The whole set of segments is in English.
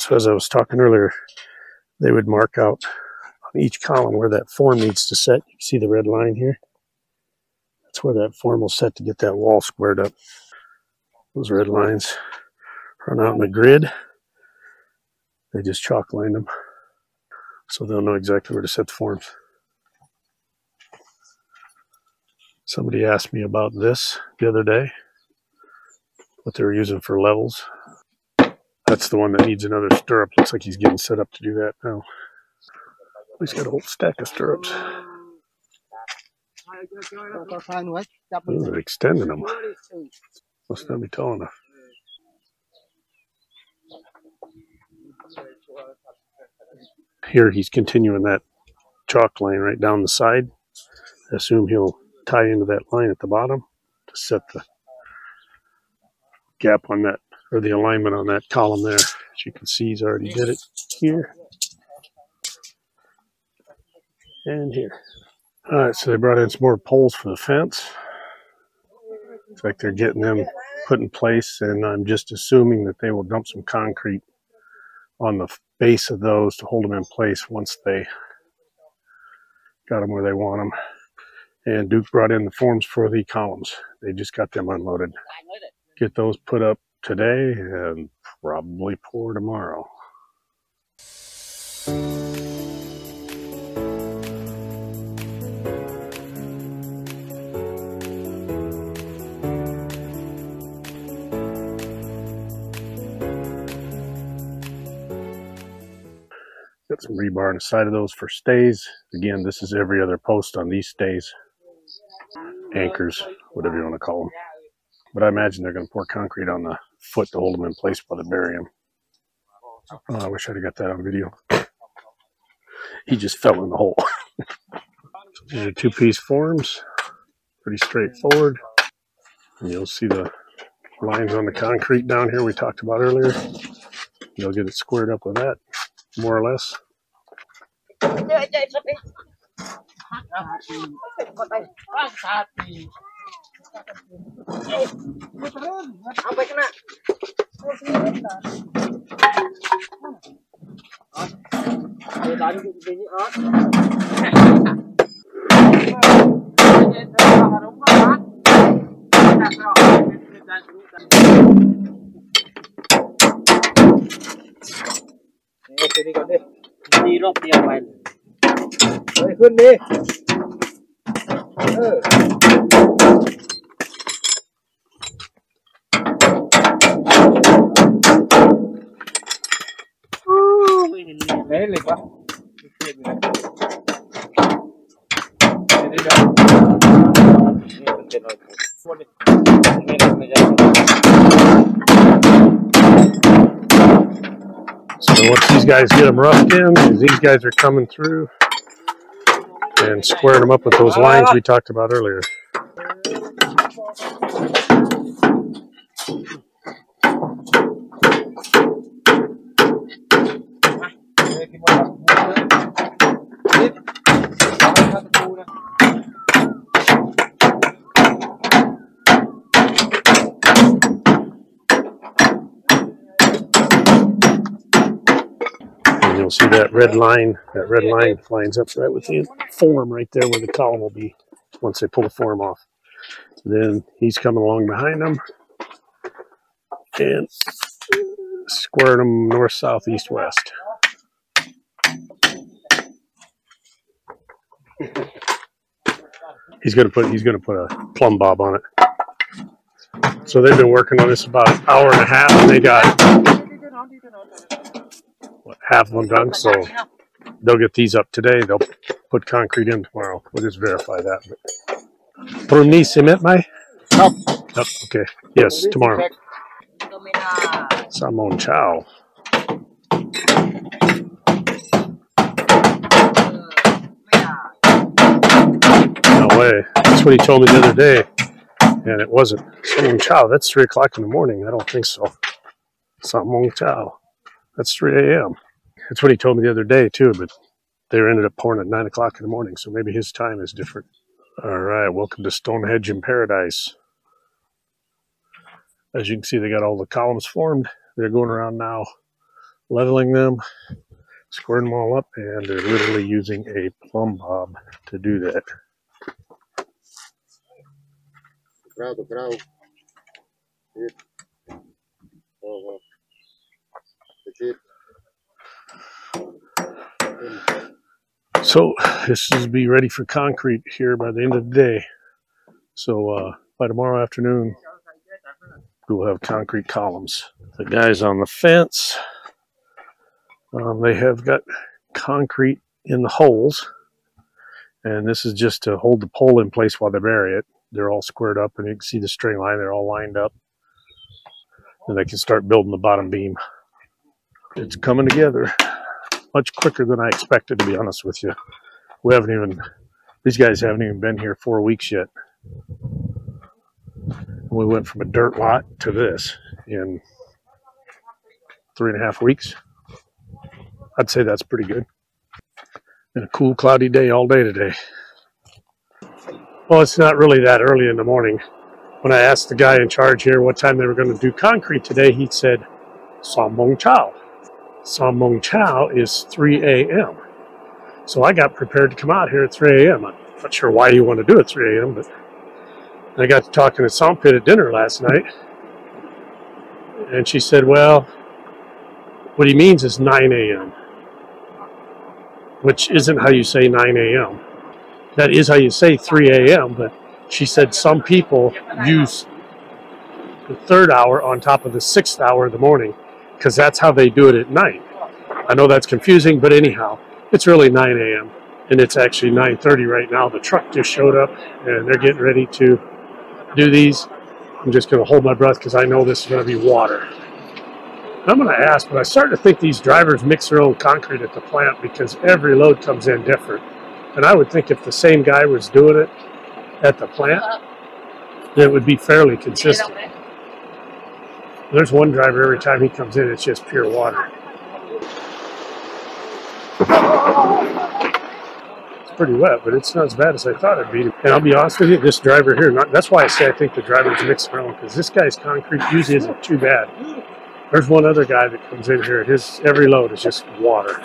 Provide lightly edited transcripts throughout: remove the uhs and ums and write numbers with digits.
So as I was talking earlier, they would mark out on each column where that form needs to set. You can see the red line here. That's where that form will set to get that wall squared up. Those red lines run out in the grid. They just chalk line them, so they'll know exactly where to set the forms. Somebody asked me about this the other day, what they were using for levels. That's the one that needs another stirrup. Looks like he's getting set up to do that now. He's got a whole stack of stirrups. Ooh, they're extending them. Must not be tall enough. Here he's continuing that chalk line right down the side. I assume he'll tie into that line at the bottom to set the gap on that, or the alignment on that column there. As you can see, he's already did it here and here. All right, so they brought in some more poles for the fence. Looks like they're getting them put in place, and I'm just assuming that they will dump some concrete on the base of those to hold them in place once they got them where they want them. And Duke brought in the forms for the columns. They just got them unloaded. Get those put up today and probably pour tomorrow. Got some rebar on the side of those for stays. Again, this is every other post on these stays. Anchors, whatever you want to call them. But I imagine they're going to pour concrete on the foot to hold them in place while they bury them. Oh, I wish I'd have got that on video. He just fell in the hole. So these are two-piece forms. Pretty straightforward. And you'll see the lines on the concrete down here we talked about earlier. You'll get it squared up with that, more or less. Đi rộp nhiều mày. Rồiขึ้นđi. เละเลยปะSo once these guys get them roughed in, these guys are coming through and squaring them up with those lines we talked about earlier. You'll see that red line lines up right with the form right there where the column will be once they pull the form off. Then he's coming along behind them and squaring them north, south, east, west. He's gonna put a plumb bob on it. So they've been working on this about an hour and a half, and they got half of them done, so they'll get these up today. They'll put concrete in tomorrow. We'll just verify that. Pruni cement, mai? Nope. Oh, okay. Yes, tomorrow. Samon chow. No way. That's what he told me the other day, and it wasn't. Samon chow. That's 3 o'clock in the morning. I don't think so. Samon chow. That's 3 a.m. That's what he told me the other day, too, but they ended up pouring at 9 o'clock in the morning, so maybe his time is different. All right, welcome to Stonehenge in Paradise. As you can see, they got all the columns formed. They're going around now leveling them, squaring them all up, and they're literally using a plumb bob to do that. So this is be ready for concrete here by the end of the day. So by tomorrow afternoon, we'll have concrete columns. The guys on the fence, they have got concrete in the holes, and this is just to hold the pole in place while they bury it. They're all squared up, and you can see the string line. They're all lined up, and they can start building the bottom beam. It's coming together much quicker than I expected, to be honest with you. These guys haven't even been here 4 weeks yet. We went from a dirt lot to this in 3.5 weeks. I'd say that's pretty good. And a cool, cloudy day all day today. Well, it's not really that early in the morning. When I asked the guy in charge here what time they were going to do concrete today, he said, Sam Mong Chao. Sam Mong Chao is 3 a.m. So I got prepared to come out here at 3 a.m. I'm not sure why you want to do it at 3 a.m., but I got to talking to Sampit at dinner last night. And she said, well, what he means is 9 a.m., which isn't how you say 9 a.m. That is how you say 3 a.m., but she said some people use the 3rd hour on top of the 6th hour of the morning because that's how they do it at night. I know that's confusing, but anyhow, it's really 9 a.m. and it's actually 9:30 right now. The truck just showed up and they're getting ready to do these. I'm just going to hold my breath because I know this is going to be water. I'm going to ask, but I start to think these drivers mix their own concrete at the plant because every load comes in different. And I would think if the same guy was doing it at the plant, then it would be fairly consistent. There's one driver, every time he comes in, it's just pure water. It's pretty wet, but it's not as bad as I thought it'd be. And I'll be honest with you, this driver here, that's why I say I think the drivers mix their own, because this guy's concrete usually isn't too bad. There's one other guy that comes in here, his every load is just water.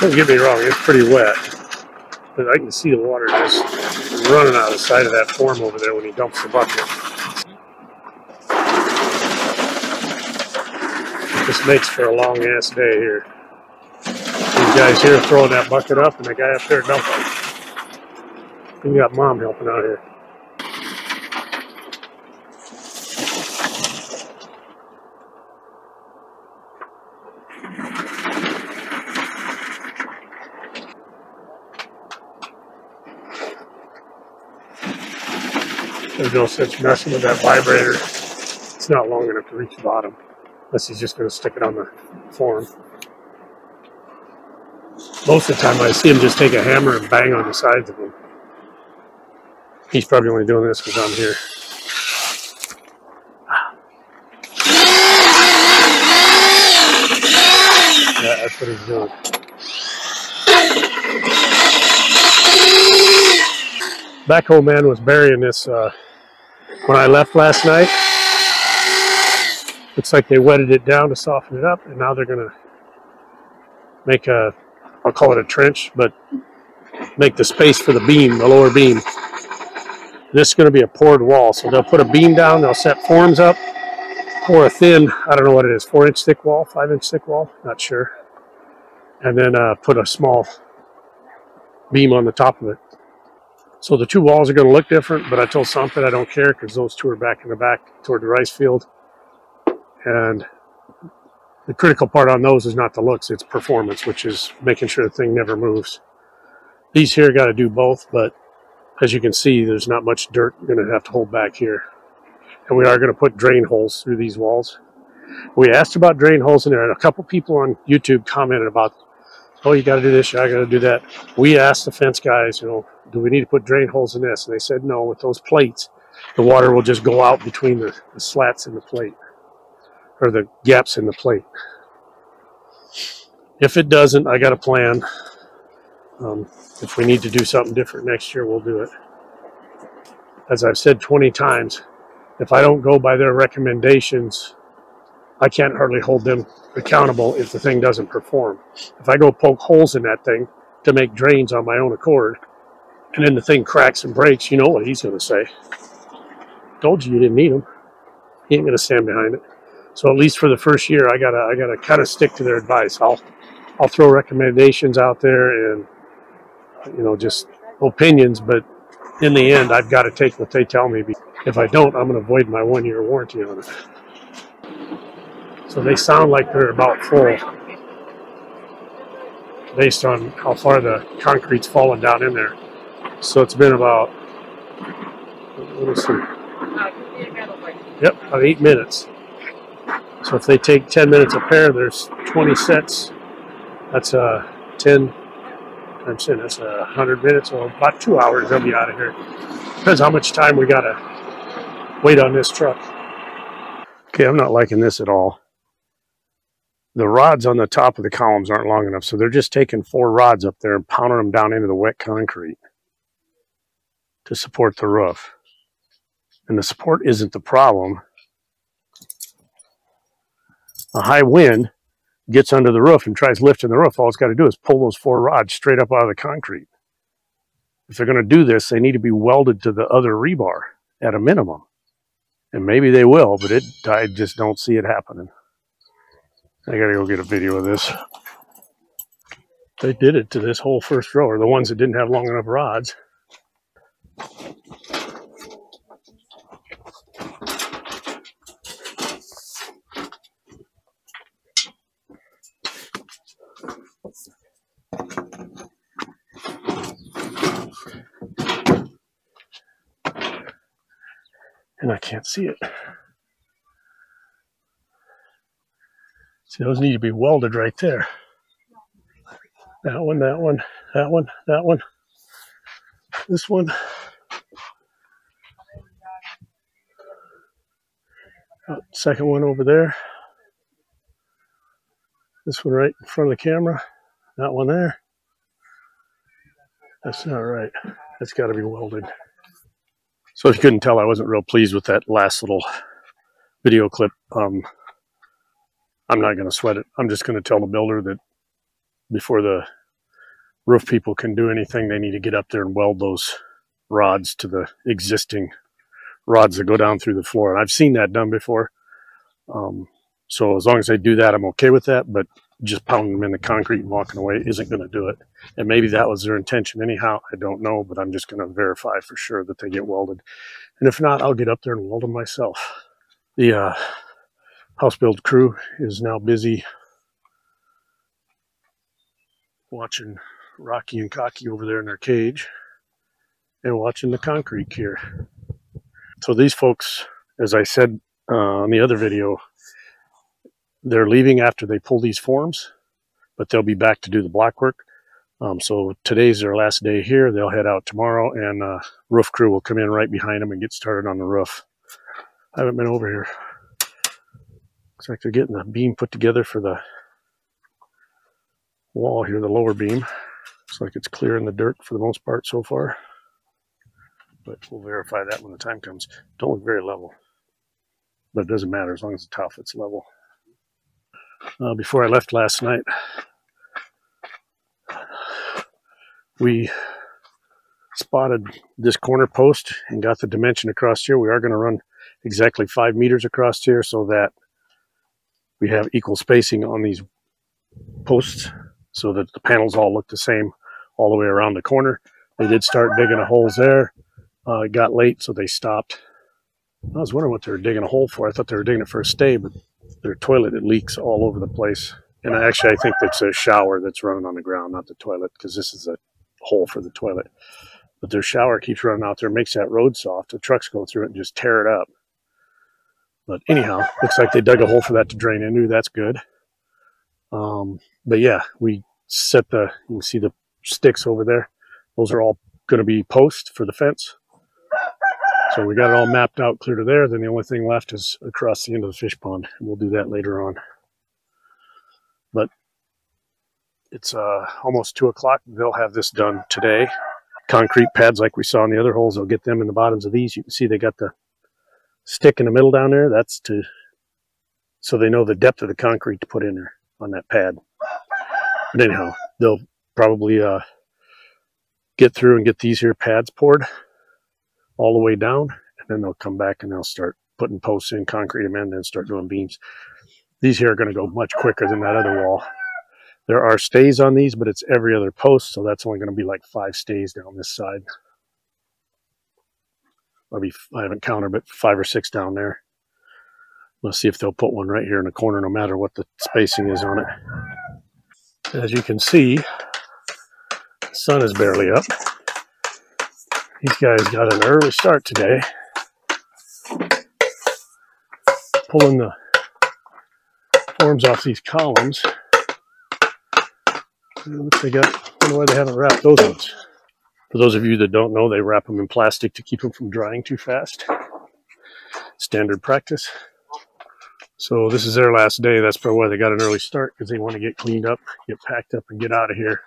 Don't get me wrong, it's pretty wet, but I can see the water just running out of the side of that form over there when he dumps the bucket. This makes for a long ass day here. These guys here throwing that bucket up and the guy up there dumping. We got mom helping out here. There's no sense messing with that vibrator. It's not long enough to reach the bottom, unless he's just going to stick it on the form. Most of the time I see him just take a hammer and bang on the sides of them. He's probably only doing this because I'm here. Yeah, that's what he's doing. Backhoe man was burying this when I left last night. Looks like they wetted it down to soften it up, and now they're going to make a, I'll call it a trench, but make the space for the beam, the lower beam. This is going to be a poured wall, so they'll put a beam down, they'll set forms up, pour a thin, I don't know what it is, 4-inch thick wall, 5-inch thick wall, not sure, and then put a small beam on the top of it. So the two walls are going to look different, but I told Sampit I don't care because those two are back in the back toward the rice field. And the critical part on those is not the looks, it's performance, which is making sure the thing never moves. These here got to do both, but as you can see, there's not much dirt going to have to hold back here. And we are going to put drain holes through these walls. We asked about drain holes in there, and a couple people on YouTube commented about, oh, you got to do this, you got to do that. We asked the fence guys, you know, do we need to put drain holes in this? And they said no, with those plates, the water will just go out between the slats in the plate, or the gaps in the plate. If it doesn't, I got a plan. If we need to do something different next year, we'll do it. As I've said 20 times, if I don't go by their recommendations, I can't hardly hold them accountable if the thing doesn't perform. If I go poke holes in that thing to make drains on my own accord, and then the thing cracks and breaks, you know what he's going to say. Told you didn't need him. He ain't going to stand behind it. So at least for the first year, I gotta kind of stick to their advice. I'll throw recommendations out there and, you know, just opinions, but in the end, I've got to take what they tell me. If I don't, I'm going to void my 1-year warranty on it. So they sound like they're about full based on how far the concrete's fallen down in there. So it's been about, let me see. Yep, about 8 minutes. So if they take 10 minutes a pair, there's 20 sets. That's 10 times 10. That's 100 minutes, or about 2 hours. They'll be out of here. Depends how much time we gotta wait on this truck. Okay, I'm not liking this at all. The rods on the top of the columns aren't long enough, so they're just taking 4 rods up there and pounding them down into the wet concrete to support the roof. And the support isn't the problem. A high wind gets under the roof and tries lifting the roof. All it's got to do is pull those 4 rods straight up out of the concrete. If they're going to do this, they need to be welded to the other rebar at a minimum. And maybe they will, but I just don't see it happening. I got to go get a video of this. They did it to this whole first row, or the ones that didn't have long enough rods. And I can't see it. See, those need to be welded right there. That one, that one, that one, that one. This one. Second one over there. This one right in front of the camera. That one there. That's not right. That's got to be welded. So if you couldn't tell, I wasn't real pleased with that last little video clip. I'm not going to sweat it. I'm just going to tell the builder that before the roof people can do anything, they need to get up there and weld those rods to the existing rods that go down through the floor. And I've seen that done before. So as long as they do that, I'm okay with that. But just pounding them in the concrete and walking away isn't going to do it. And maybe that was their intention anyhow. I don't know, but I'm just going to verify for sure that they get welded. And if not, I'll get up there and weld them myself. The house build crew is now busy watching Rocky and Cocky over there in their cage and watching the concrete cure. So these folks, as I said on the other video, they're leaving after they pull these forms, but they'll be back to do the block work. So today's their last day here. They'll head out tomorrow, and roof crew will come in right behind them and get started on the roof. I haven't been over here. Looks like they're getting the beam put together for the wall here, the lower beam. Looks like it's clear in the dirt for the most part so far. But we'll verify that when the time comes. Don't look very level. But it doesn't matter as long as the top fits level. Before I left last night, we spotted this corner post and got the dimension across here. We are going to run exactly 5 meters across here so that we have equal spacing on these posts so that the panels all look the same all the way around the corner. They did start digging a holes there. It got late, so they stopped. I was wondering what they were digging a hole for. I thought they were digging it for a stay, but their toilet, it leaks all over the place. And actually, I think that's a shower that's running on the ground, not the toilet, because this is a hole for the toilet. But their shower keeps running out there, makes that road soft. The trucks go through it and just tear it up. But anyhow, looks like they dug a hole for that to drain into. That's good. But yeah, we set you can see the sticks over there. Those are all going to be posts for the fence. So we got it all mapped out clear to there. Then the only thing left is across the end of the fish pond. And we'll do that later on. But It's almost 2 o'clock. They'll have this done today. Concrete pads like we saw in the other holes, they'll get them in the bottoms of these. You can see they got the stick in the middle down there. That's to so they know the depth of the concrete to put in there on that pad. But anyhow, they'll probably get through and get these here pads poured all the way down, and then they'll come back and they'll start putting posts in, concrete them in, and then start doing beams. These here are going to go much quicker than that other wall. There are stays on these, but it's every other post, so that's only going to be like 5 stays down this side. Maybe, I haven't counted, but 5 or 6 down there. Let's see if they'll put one right here in the corner, no matter what the spacing is on it. As you can see, the sun is barely up. These guys got an early start today, pulling the forms off these columns. They got, I don't know why they haven't wrapped those ones. For those of you that don't know, they wrap them in plastic to keep them from drying too fast. Standard practice. So this is their last day. That's probably why they got an early start, because they want to get cleaned up, get packed up, and get out of here.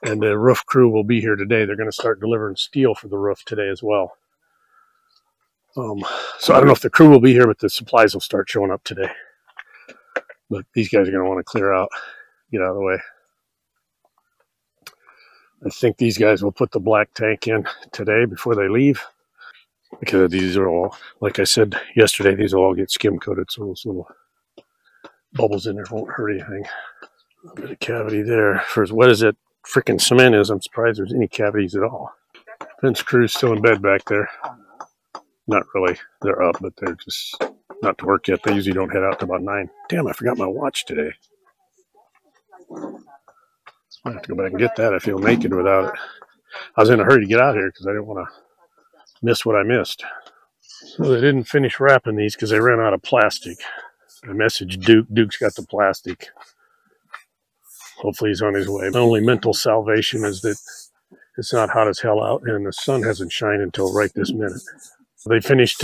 And the roof crew will be here today. They're going to start delivering steel for the roof today as well. So I don't know if the crew will be here, but the supplies will start showing up today. But these guys are going to want to clear out, get out of the way. I think these guys will put the black tank in today before they leave, because these are all, like I said yesterday, these will all get skim coated, so those little bubbles in there won't hurt anything. A bit of cavity there. For as wet as that freaking cement is, I'm surprised there's any cavities at all. Fence crew's still in bed back there. Not really. They're up, but they're just not to work yet. They usually don't head out till about 9. Damn, I forgot my watch today. I have to go back and get that. I feel naked without it. I was in a hurry to get out here because I didn't want to miss what I missed. So they didn't finish wrapping these because they ran out of plastic. I messaged Duke. Duke's got the plastic. Hopefully he's on his way. My only mental salvation is that it's not hot as hell out and the sun hasn't shined until right this minute. They finished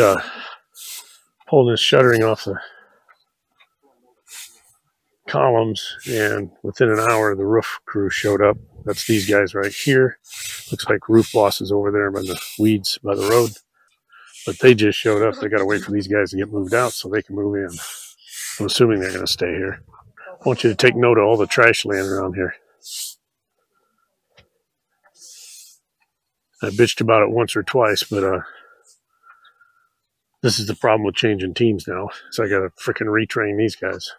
pulling this shuttering off the columns, and within an hour the roof crew showed up. That's these guys right here. Looks like roof boss is over there by the weeds by the road, but they just showed up. They got to wait for these guys to get moved out so they can move in. I'm assuming they're going to stay here. I want you to take note of all the trash laying around here. I bitched about it once or twice, but this is the problem with changing teams now. So I got to freaking retrain these guys.